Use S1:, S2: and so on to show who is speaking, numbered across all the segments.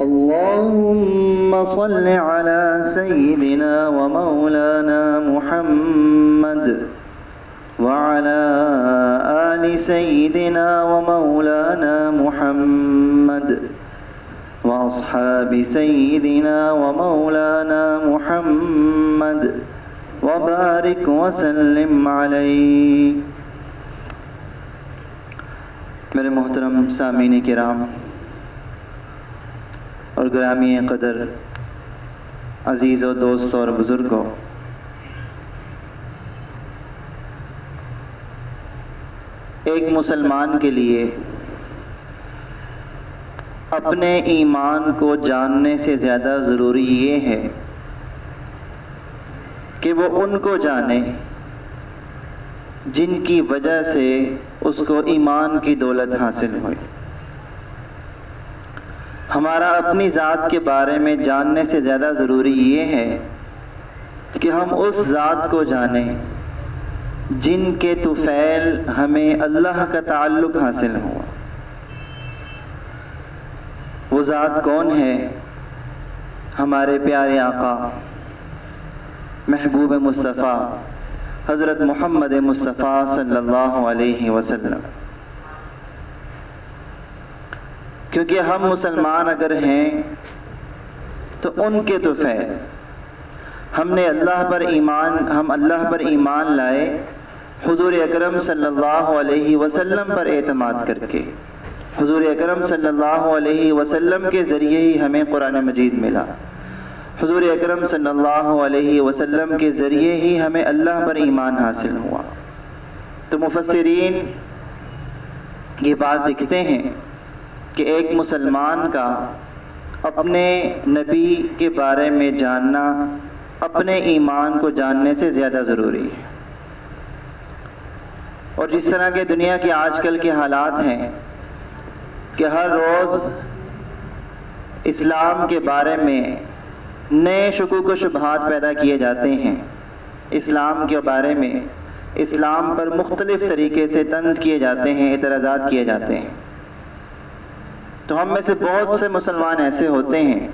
S1: اللهم صل على سيدنا ومولانا محمد وعلى آل سيدنا ومولانا محمد وأصحاب سيدنا ومولانا محمد وبارك وسلم علیہ۔ میرے محترم سامعین کرام اور گرامی قدر عزیزوں، دوستوں اور بزرگوں، ایک مسلمان کے لیے اپنے ایمان کو جاننے سے زیادہ ضروری یہ ہے کہ وہ ان کو جانے جن کی وجہ سے اس کو ایمان کی دولت حاصل ہوئی۔ ہمارا اپنی ذات کے بارے میں جاننے سے زیادہ ضروری یہ ہے کہ ہم اس ذات کو جانیں جن کے طفیل ہمیں اللہ کا تعلق حاصل ہوا۔ وہ ذات کون ہے؟ ہمارے پیارے آقا محبوب مصطفیٰ حضرت محمد مصطفیٰ صلی اللہ علیہ وسلم۔ کیونکہ ہم مسلمان اگر ہیں تو ان کے طفیل، ہم اللہ پر ایمان لائے حضور اکرم صلی اللہ علیہ وسلم پر اعتماد کر کے۔ حضور اکرم صلی اللہ علیہ وسلم کے ذریعے ہی ہمیں قرآن مجید ملا، حضور اکرم صلی اللہ علیہ وسلم کے ذریعے ہی ہمیں اللہ پر ایمان حاصل ہوا۔ تو مفسرین یہ بات لکھتے ہیں کہ ایک مسلمان کا اپنے نبی کے بارے میں جاننا اپنے ایمان کو جاننے سے زیادہ ضروری ہے۔ اور جس طرح کے دنیا کے آج کل کے حالات ہیں کہ ہر روز اسلام کے بارے میں نئے شکوک و شبہات پیدا کیے جاتے ہیں، اسلام کے بارے میں اسلام پر مختلف طریقے سے طنز کیے جاتے ہیں، اعتراضات کیے جاتے ہیں۔ تو ہم میں سے بہت سے مسلمان ایسے ہوتے ہیں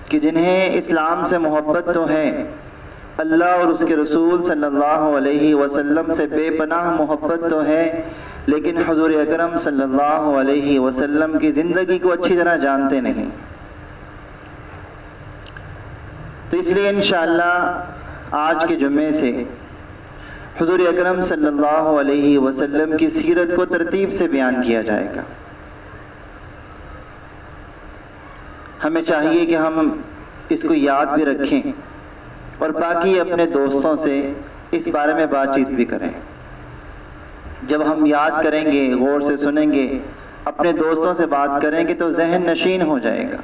S1: کہ جنہیں اسلام سے محبت تو ہے، اللہ اور اس کے رسول صلی اللہ علیہ وسلم سے بے پناہ محبت تو ہے، لیکن حضور اکرم صلی اللہ علیہ وسلم کی زندگی کو اچھی طرح جانتے نہیں۔ تو اس لیے انشاءاللہ آج کے جمعے سے حضور اکرم صلی اللہ علیہ وسلم کی سیرت کو ترتیب سے بیان کیا جائے گا۔ ہمیں چاہیے کہ ہم اس کو یاد بھی رکھیں اور باقی اپنے دوستوں سے اس بارے میں بات چیت بھی کریں۔ جب ہم یاد کریں گے، غور سے سنیں گے، اپنے دوستوں سے بات کریں گے تو ذہن نشین ہو جائے گا۔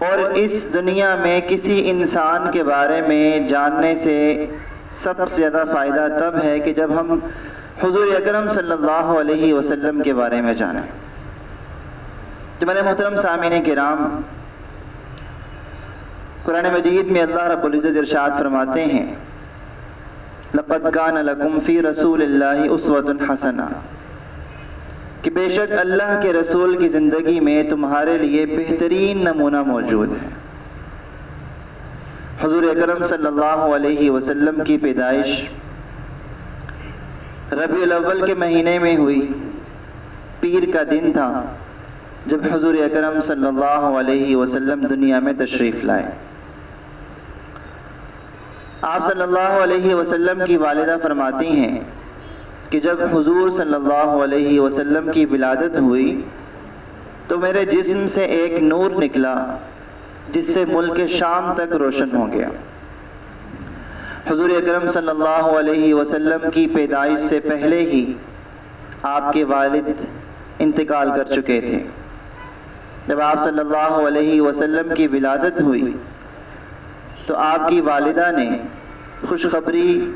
S1: اور اس دنیا میں کسی انسان کے بارے میں جاننے سے سب سے زیادہ فائدہ تب ہے کہ جب ہم حضور اکرم صلی اللہ علیہ وسلم کے بارے میں جانیں۔ تو میرے محترم سامعین کرام، قرآن مجید میں اللہ رب العزت ارشاد فرماتے ہیں لَقَدْ كَانَ لَكُمْ فِي رَسُولِ اللَّهِ أُسْوَةٌ حَسَنَةٌ، کہ بے شک اللہ کے رسول کی زندگی میں تمہارے لیے بہترین نمونہ موجود ہے۔ حضور اکرم صلی اللہ علیہ وسلم کی پیدائش ربیع الاول کے مہینے میں ہوئی، پیر کا دن تھا جب حضور اکرم صلی اللہ علیہ وسلم دنیا میں تشریف لائے۔ آپ صلی اللہ علیہ وسلم کی والدہ فرماتی ہیں کہ جب حضور صلی اللہ علیہ وسلم کی ولادت ہوئی تو میرے جسم سے ایک نور نکلا جس سے ملک شام تک روشن ہو گیا۔ حضور اکرم صلی اللہ علیہ وسلم کی پیدائش سے پہلے ہی آپ کے والد انتقال کر چکے تھے۔ جب آپ صلی اللہ علیہ وسلم کی ولادت ہوئی تو آپ کی والدہ نے خوشخبری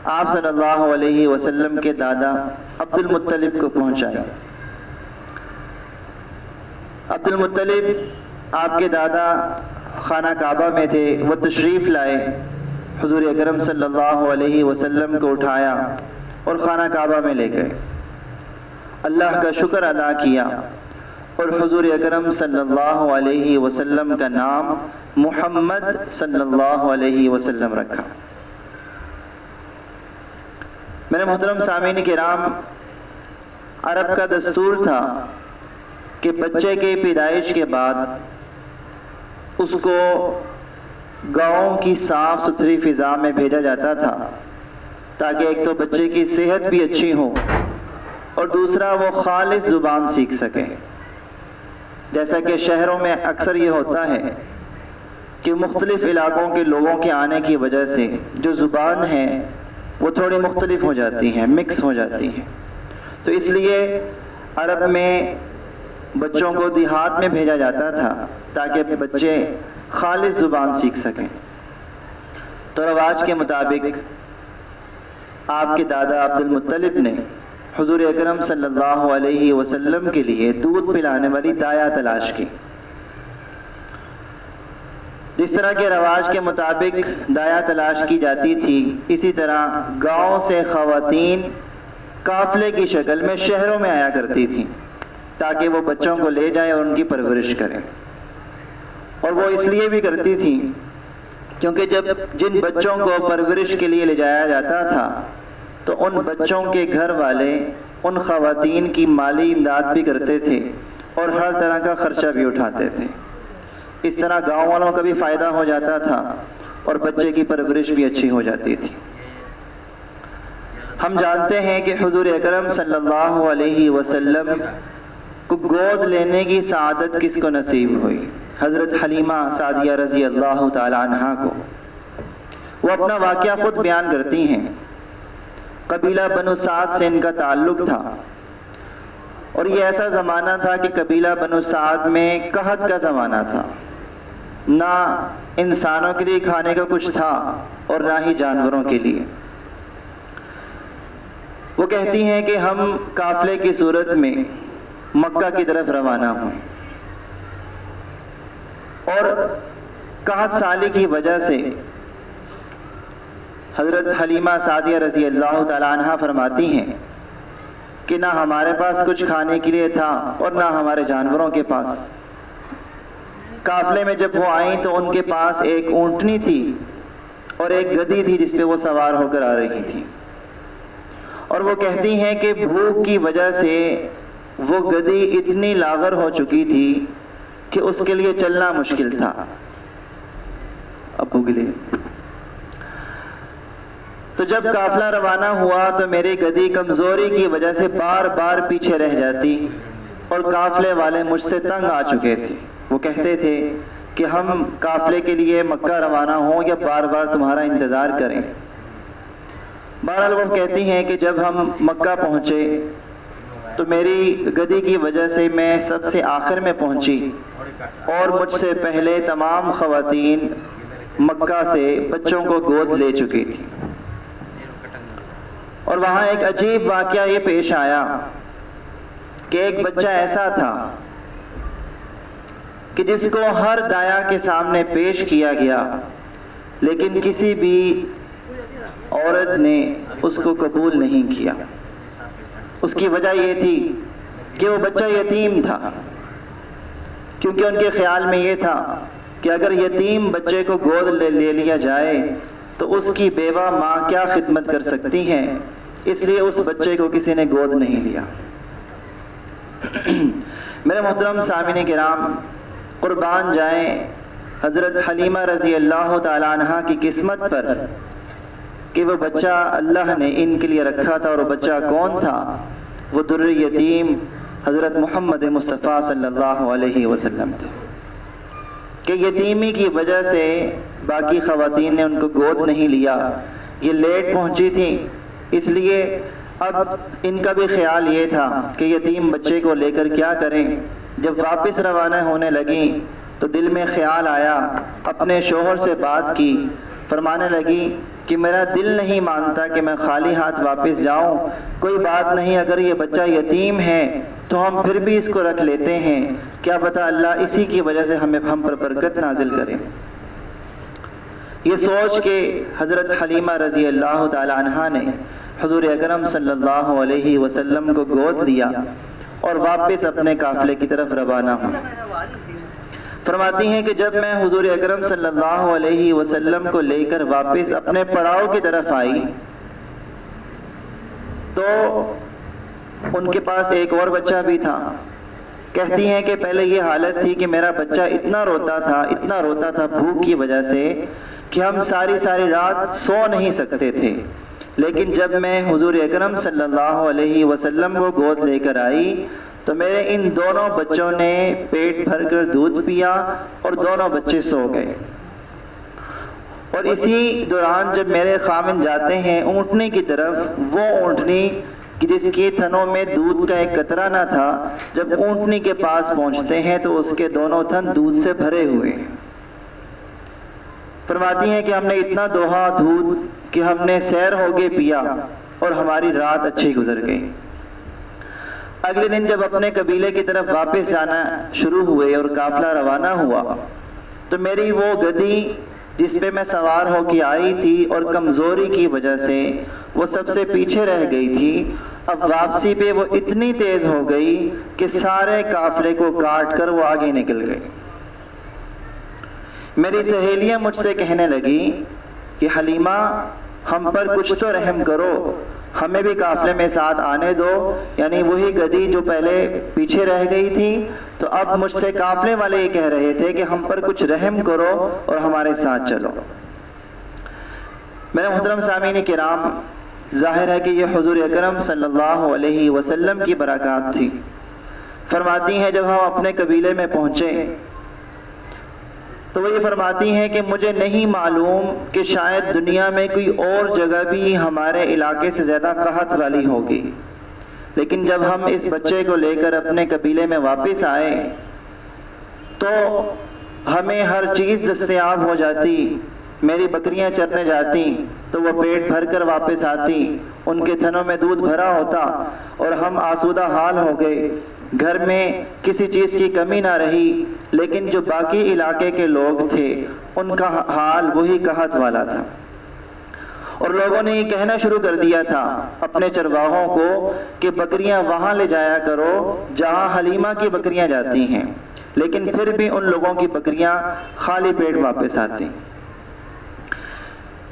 S1: آپ صلی اللہ علیہ وسلم کے دادا عبد المطلب کو پہنچائی۔ عبد المطلب آپ کے دادا خانہ کعبہ میں تھے، وہ تشریف لائے، حضور اکرم صلی اللہ علیہ وسلم کو اٹھایا اور خانہ کعبہ میں لے گئے، اللہ کا شکر ادا کیا اور حضور اکرم صلی اللہ علیہ وسلم کا نام محمد صلی اللہ علیہ وسلم رکھا۔ میرے محترم سامعین کرام، عرب کا دستور تھا کہ بچے کے پیدائش کے بعد اس کو گاؤں کی صاف ستھری فضا میں بھیجا جاتا تھا، تاکہ ایک تو بچے کی صحت بھی اچھی ہو اور دوسرا وہ خالص زبان سیکھ سکے۔ جیسا کہ شہروں میں اکثر یہ ہوتا ہے کہ مختلف علاقوں کے لوگوں کے آنے کی وجہ سے جو زبان ہے وہ تھوڑی مختلف ہو جاتی ہیں، مکس ہو جاتی ہیں، تو اس لیے عرب میں بچوں کو دیہات میں بھیجا جاتا تھا تاکہ بچے خالص زبان سیکھ سکیں۔ تو رواج کے مطابق آپ کے دادا عبد المطلب نے حضور اکرم صلی اللہ علیہ وسلم کے لیے دودھ پلانے والی دایا تلاش کی۔ جس طرح کے رواج کے مطابق دایا تلاش کی جاتی تھی، اسی طرح گاؤں سے خواتین قافلے کی شکل میں شہروں میں آیا کرتی تھیں تاکہ وہ بچوں کو لے جائیں اور ان کی پرورش کریں۔ اور وہ اس لیے بھی کرتی تھیں کیونکہ جن بچوں کو پرورش کے لیے لے جایا جاتا تھا تو ان بچوں کے گھر والے ان خواتین کی مالی امداد بھی کرتے تھے اور ہر طرح کا خرچہ بھی اٹھاتے تھے۔ اس طرح گاؤں والوں کا بھی فائدہ ہو جاتا تھا اور بچے کی پرورش بھی اچھی ہو جاتی تھی۔ ہم جانتے ہیں کہ حضور اکرم صلی اللہ علیہ وسلم کو گود لینے کی سعادت کس کو نصیب ہوئی؟ حضرت حلیمہ سعدیہ رضی اللہ تعالی عنہا کو۔ وہ اپنا واقعہ خود بیان کرتی ہیں۔ قبیلہ بنو سعد سے ان کا تعلق تھا اور یہ ایسا زمانہ تھا کہ قبیلہ بنو سعد میں قحط کا زمانہ تھا، نہ انسانوں کے لیے کھانے کا کچھ تھا اور نہ ہی جانوروں کے لیے۔ وہ کہتی ہیں کہ ہم قافلے کی صورت میں مکہ کی طرف روانہ ہوئے اور قحط سالی کی وجہ سے حضرت حلیمہ سعدیہ رضی اللہ تعالی عنہا فرماتی ہیں کہ نہ ہمارے پاس کچھ کھانے کے لیے تھا اور نہ ہمارے جانوروں کے پاس۔ قافلے میں جب وہ آئیں تو ان کے پاس ایک اونٹنی تھی اور ایک گدھی تھی جس پہ وہ سوار ہو کر آ رہی تھی، اور وہ کہتی ہیں کہ بھوک کی وجہ سے وہ گدھی اتنی لاغر ہو چکی تھی کہ اس کے لیے چلنا مشکل تھا۔ ابو کے لیے تو جب قافلہ روانہ ہوا تو میری گدھی کمزوری کی وجہ سے بار بار پیچھے رہ جاتی اور قافلے والے مجھ سے تنگ آ چکے تھے۔ وہ کہتے تھے کہ ہم قافلے کے لیے مکہ روانہ ہوں یا بار بار تمہارا انتظار کریں۔ بہرحال وہ کہتی ہیں کہ جب ہم مکہ پہنچے تو میری گدھی کی وجہ سے میں سب سے آخر میں پہنچی اور مجھ سے پہلے تمام خواتین مکہ سے بچوں کو گود لے چکی تھی۔ اور وہاں ایک عجیب واقعہ یہ پیش آیا کہ ایک بچہ ایسا تھا کہ جس کو ہر دایا کے سامنے پیش کیا گیا لیکن کسی بھی عورت نے اس کو قبول نہیں کیا۔ اس کی وجہ یہ تھی کہ وہ بچہ یتیم تھا، کیونکہ ان کے خیال میں یہ تھا کہ اگر یتیم بچے کو گود لے لیا جائے تو اس کی بیوہ ماں کیا خدمت کر سکتی ہیں، اس لیے اس بچے کو کسی نے گود نہیں لیا۔ میرے محترم سامعین کرام، قربان جائیں حضرت حلیمہ رضی اللہ تعالی عنہا کی قسمت پر کہ وہ بچہ اللہ نے ان کے لیے رکھا تھا، اور وہ بچہ کون تھا؟ وہ در یتیم حضرت محمد مصطفیٰ صلی اللہ علیہ وسلم تھے، کہ یتیمی کی وجہ سے باقی خواتین نے ان کو گود نہیں لیا، یہ لیٹ پہنچی تھیں، اس لیے اب ان کا بھی خیال یہ تھا کہ یتیم بچے کو لے کر کیا کریں۔ جب واپس روانہ ہونے لگیں تو دل میں خیال آیا، اپنے شوہر سے بات کی، فرمانے لگی کہ میرا دل نہیں مانتا کہ میں خالی ہاتھ واپس جاؤں، کوئی بات نہیں، اگر یہ بچہ یتیم ہے تو ہم پھر بھی اس کو رکھ لیتے ہیں، کیا پتہ اللہ اسی کی وجہ سے ہم پر برکت نازل کرے۔ یہ سوچ کے حضرت حلیمہ رضی اللہ تعالی عنہا نے حضور اکرم صلی اللہ علیہ وسلم کو گود لیا اور واپس اپنے قافلے کی طرف روانہ ہوں۔ فرماتی ہیں کہ جب میں حضور اکرم صلی اللہ علیہ وسلم کو لے کر واپس اپنے پڑاؤ کی طرف آئی تو ان کے پاس ایک اور بچہ بھی تھا۔ کہتی ہیں کہ پہلے یہ حالت تھی کہ میرا بچہ اتنا روتا تھا بھوک کی وجہ سے کہ ہم ساری رات سو نہیں سکتے تھے، لیکن جب میں حضور اکرم صلی اللہ علیہ وسلم کو گود لے کر آئی تو میرے ان دونوں بچوں نے پیٹ بھر کر دودھ پیا اور دونوں بچے سو گئے۔ اور اسی دوران جب میرے خامن جاتے ہیں اونٹنی کی طرف، وہ اونٹنی کہ جس کے تھنوں میں دودھ کا ایک قطرہ نہ تھا، جب اونٹنی کے پاس پہنچتے ہیں تو اس کے دونوں تھن دودھ سے بھرے ہوئے۔ فرماتی ہیں کہ ہم نے اتنا دوہا دودھ کہ ہم نے سیر ہو کے پیا اور ہماری رات اچھی گزر گئی۔ اگلے دن جب اپنے قبیلے کی طرف واپس جانا شروع ہوئے اور قافلہ روانہ ہوا تو میری وہ گدی جس پہ میں سوار ہو کے آئی تھی اور کمزوری کی وجہ سے وہ سب سے پیچھے رہ گئی تھی، اب واپسی پہ وہ اتنی تیز ہو گئی کہ سارے قافلے کو کاٹ کر وہ آگے نکل گئی۔ میری سہیلیاں مجھ سے کہنے لگی کہ حلیمہ ہم پر کچھ تو رحم کرو، ہمیں بھی قافلے میں ساتھ آنے دو، یعنی وہی گدی جو پہلے پیچھے رہ گئی تھی تو اب مجھ سے قافلے والے یہ کہہ رہے تھے کہ ہم پر کچھ رحم کرو اور ہمارے ساتھ چلو۔ میرے محترم سامعین کرام، ظاہر ہے کہ یہ حضور اکرم صلی اللہ علیہ وسلم کی برکات تھی۔ فرماتی ہیں جب ہم اپنے قبیلے میں پہنچے تو وہ یہ فرماتی ہیں کہ مجھے نہیں معلوم کہ شاید دنیا میں کوئی اور جگہ بھی ہمارے علاقے سے زیادہ قحط والی ہوگی، لیکن جب ہم اس بچے کو لے کر اپنے قبیلے میں واپس آئے تو ہمیں ہر چیز دستیاب ہو جاتی۔ میری بکریاں چرنے جاتی تو وہ پیٹ بھر کر واپس آتی، ان کے تھنوں میں دودھ بھرا ہوتا اور ہم آسودہ حال ہو گئے، گھر میں کسی چیز کی کمی نہ رہی، لیکن جو باقی علاقے کے لوگ تھے ان کا حال وہی قحط والا تھا۔ اور لوگوں نے یہ کہنا شروع کر دیا تھا اپنے چرواہوں کو کہ بکریاں وہاں لے جایا کرو جہاں حلیمہ کی بکریاں جاتی ہیں، لیکن پھر بھی ان لوگوں کی بکریاں خالی پیٹ واپس آتی۔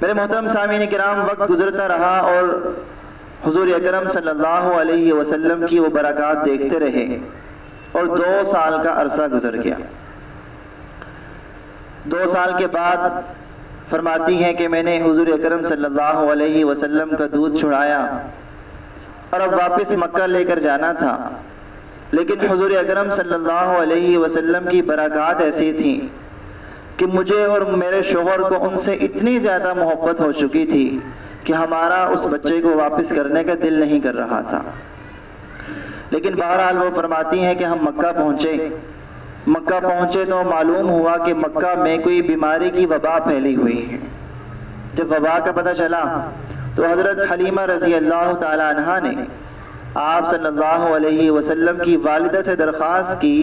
S1: میرے محترم سامعین کرام، وقت گزرتا رہا اور حضور اکرم صلی اللہ علیہ وسلم کی وہ برکات دیکھتے رہے اور 2 سال کا عرصہ گزر گیا۔ 2 سال کے بعد فرماتی ہیں کہ میں نے حضور اکرم صلی اللہ علیہ وسلم کا دودھ چھڑایا اور اب واپس مکہ لے کر جانا تھا، لیکن حضور اکرم صلی اللہ علیہ وسلم کی برکات ایسی تھیں کہ مجھے اور میرے شوہر کو ان سے اتنی زیادہ محبت ہو چکی تھی کہ ہمارا اس بچے کو واپس کرنے کا دل نہیں کر رہا تھا۔ لیکن بہرحال وہ فرماتی ہیں کہ ہم مکہ پہنچے تو معلوم ہوا کہ مکہ میں کوئی بیماری کی وبا پھیلی ہوئی ہے۔ جب وبا کا پتہ چلا تو حضرت حلیمہ رضی اللہ تعالی عنہا نے آپ صلی اللہ علیہ وسلم کی والدہ سے درخواست کی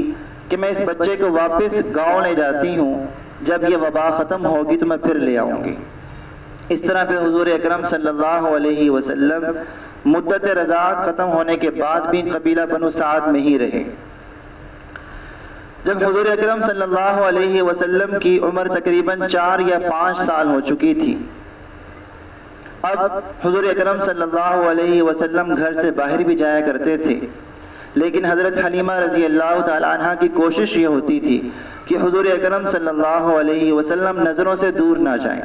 S1: کہ میں اس بچے کو واپس گاؤں لے جاتی ہوں، جب یہ وبا ختم ہوگی تو میں پھر لے آؤں گی۔ اس طرح پہ حضور اکرم صلی اللہ علیہ وسلم مدت رضاعت ختم ہونے کے بعد بھی قبیلہ بنو سعد میں ہی رہے۔ جب حضور اکرم صلی اللہ علیہ وسلم کی عمر تقریباً 4 یا 5 سال ہو چکی تھی، اب حضور اکرم صلی اللہ علیہ وسلم گھر سے باہر بھی جایا کرتے تھے، لیکن حضرت حلیمہ رضی اللہ تعالی عنہ کی کوشش یہ ہوتی تھی کہ حضور اکرم صلی اللہ علیہ وسلم نظروں سے دور نہ جائیں۔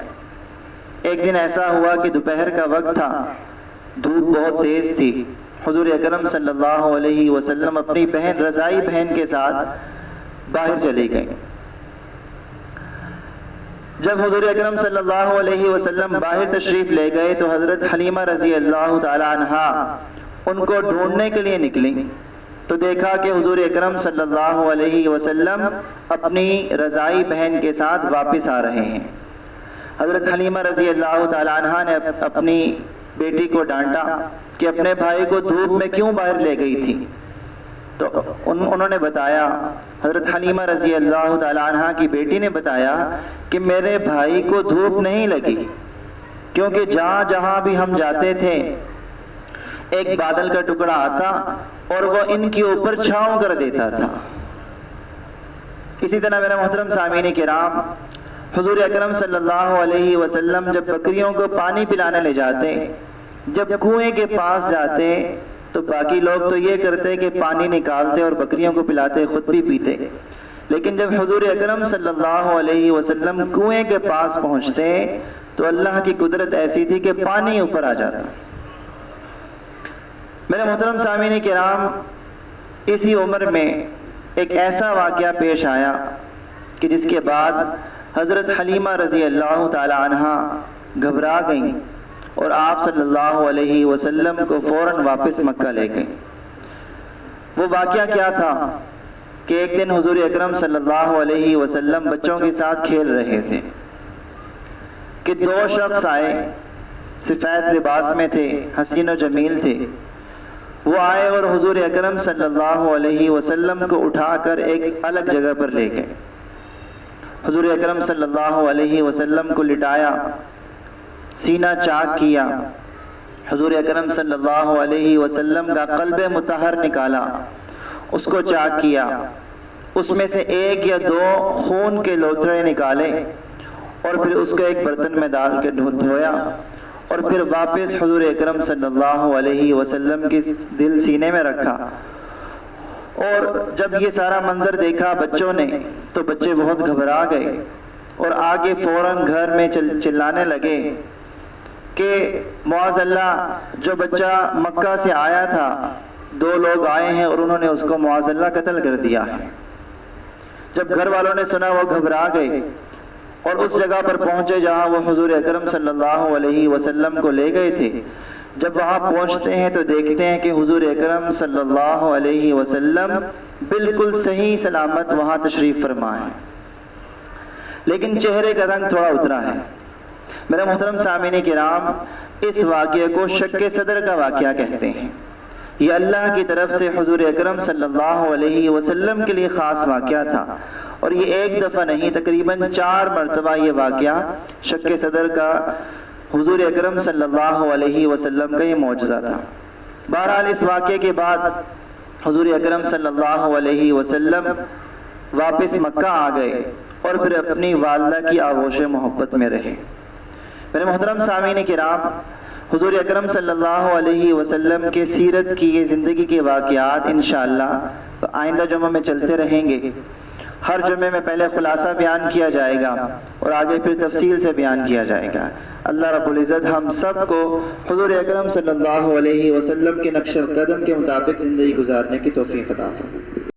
S1: ایک دن ایسا ہوا کہ دوپہر کا وقت تھا، دھوپ بہت تیز تھی، حضور اکرم صلی اللہ علیہ وسلم اپنی بہن رضائی بہن کے ساتھ باہر چلی گئیں۔ جب حضور اکرم صلی اللہ علیہ وسلم باہر تشریف لے گئے تو حضرت حلیمہ رضی اللہ تعالی عنہا ان کو ڈھونڈنے کے لیے نکلیں تو دیکھا کہ حضور اکرم صلی اللہ علیہ وسلم اپنی رضائی بہن کے ساتھ واپس آ رہے ہیں۔ حضرت حلیمہ رضی اللہ تعالی عنہا نے اپنی بیٹی کو ڈانٹا کہ اپنے بھائی کو دھوپ میں کیوں باہر لے گئی تھی، تو انہوں نے بتایا، حضرت حلیمہ رضی اللہ تعالی عنہا کی بیٹی نے بتایا کہ میرے بھائی کو دھوپ نہیں لگی، کیونکہ جہاں جہاں بھی ہم جاتے تھے ایک بادل کا ٹکڑا آتا اور وہ ان کے اوپر چھاؤں کر دیتا تھا۔ اسی طرح میرے محترم سامعین کرام، حضور اکرم صلی اللہ علیہ وسلم جب بکریوں کو پانی پلانے لے جاتے، جب کنویں کے پاس جاتے تو باقی لوگ تو یہ کرتے کہ پانی نکالتے اور بکریوں کو پلاتے، خود بھی پیتے، لیکن جب حضور اکرم صلی اللہ علیہ وسلم کنویں کے پاس پہنچتے تو اللہ کی قدرت ایسی تھی کہ پانی اوپر آ جاتا۔ میرے محترم سامعین کرام، اسی عمر میں ایک ایسا واقعہ پیش آیا کہ جس کے بعد حضرت حلیمہ رضی اللہ تعالی عنہ گھبرا گئیں اور آپ صلی اللہ علیہ وسلم کو فوراً واپس مکہ لے گئیں۔ وہ واقعہ کیا تھا کہ ایک دن حضور اکرم صلی اللہ علیہ وسلم بچوں کے ساتھ کھیل رہے تھے کہ دو شخص آئے، سفید لباس میں تھے، حسین و جمیل تھے۔ وہ آئے اور حضور اکرم صلی اللہ علیہ وسلم کو اٹھا کر ایک الگ جگہ پر لے گئے۔ حضور اکرم صلی اللہ علیہ وسلم کو لٹایا، سینہ چاک کیا، حضور اکرم صلی اللہ علیہ وسلم کا قلب مطہر نکالا، اس کو چاک کیا، اس میں سے ایک یا دو خون کے لوتھڑے نکالے اور پھر اس کو ایک برتن میں ڈال کے دھویا اور پھر واپس حضور اکرم صلی اللہ علیہ وسلم کی دل سینے میں رکھا۔ اور جب یہ سارا منظر دیکھا بچوں نے تو بچے بہت گھبرا گئے اور آگے فوراً گھر میں چلانے لگے کہ معاذ اللہ، جو بچہ مکہ سے آیا تھا، دو لوگ آئے ہیں اور انہوں نے اس کو معاذ اللہ قتل کر دیا ہے۔ جب گھر والوں نے سنا وہ گھبرا گئے اور اس جگہ پر پہنچے جہاں وہ حضور اکرم صلی اللہ علیہ وسلم کو لے گئے تھے۔ جب وہاں پہنچتے ہیں تو دیکھتے ہیں کہ حضور اکرم صلی اللہ علیہ وسلم بالکل صحیح سلامت وہاں تشریف فرما ہے، لیکن چہرے کا رنگ تھوڑا اترا ہے۔ میرے محترم سامعین کرام، اس واقعے کو شک صدر کا واقعہ کہتے ہیں۔ یہ اللہ کی طرف سے حضور اکرم صلی اللہ علیہ وسلم کے لیے خاص واقعہ تھا، اور یہ ایک دفعہ نہیں، تقریباً 4 مرتبہ یہ واقعہ شک صدر کا حضور اکرم صلی اللہ علیہ وسلم کا یہ معجزہ تھا۔ بہرحال اس واقعے کے بعد حضور اکرم صلی اللہ علیہ وسلم واپس مکہ آ گئے اور پھر اپنی والدہ کی آغوش محبت میں رہے۔ میرے محترم سامعین کرام، حضور اکرم صلی اللہ علیہ وسلم کے سیرت کی یہ زندگی کے واقعات انشاءاللہ آئندہ جمعہ میں چلتے رہیں گے۔ ہر جمعے میں پہلے خلاصہ بیان کیا جائے گا اور آگے پھر تفصیل سے بیان کیا جائے گا۔ اللہ رب العزت ہم سب کو حضور اکرم صلی اللہ علیہ وسلم کے نقش قدم کے مطابق زندگی گزارنے کی توفیق عطا فرمائے۔